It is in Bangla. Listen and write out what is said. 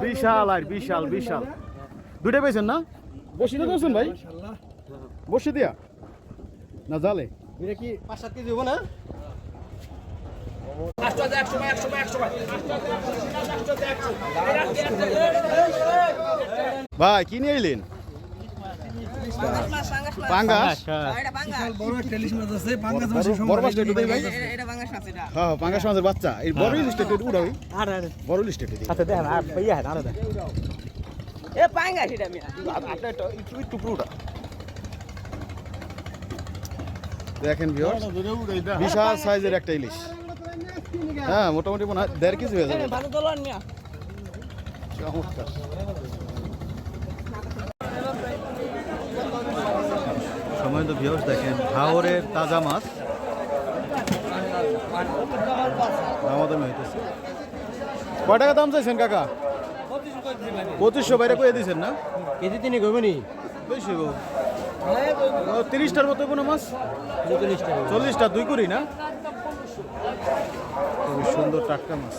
বিশাল আর বিশাল বিশাল দুইটা পেয়েছেন না বসি না করছেন ভাই বসে দিয়া না জালে এটা কি 5-7 কেজি হবো না? ভাই কি নিয়ে এলেন পাঙ্গাস বড় একটা ইলিশ মাছ আছে, পাঙ্গাস মাছের বড় সময় মাছটা একটু দেই ভাই এটা বাংলাদেশ আছে এটা হ্যাঁ পাঙ্গাস মাছের বাচ্চা এই বড় ইলিশটা একটু উড়াই বড় ইলিশটা একটু দিই আচ্ছা দেখেন আর ভাইয়া আর দেন এ পাঙ্গাস এটা মিয়া আপনার একটু পুরোটা দেখেন ভিউয়ার্স বিশাল সাইজের একটা ইলিশ হ্যাঁ মোটামুটি মনে হয় 1.5 কেজি হয়ে যাবে ভালো দলন মিয়া চমৎকার সময় তো ভিউয়ার্স দেখেন হাওরের তাজা মাছ দামাদামি হইতেছে কয় টাকা দাম চাইছেন কাকা 2500 বাইরে কয়ে দিয়েছেন না কেজি তিনি কইবো নি? বেশি গো 30টার মতো কোনো মাছ 40 টাকা 40টা 2 করি না খুবই সুন্দর টাটকা মাছ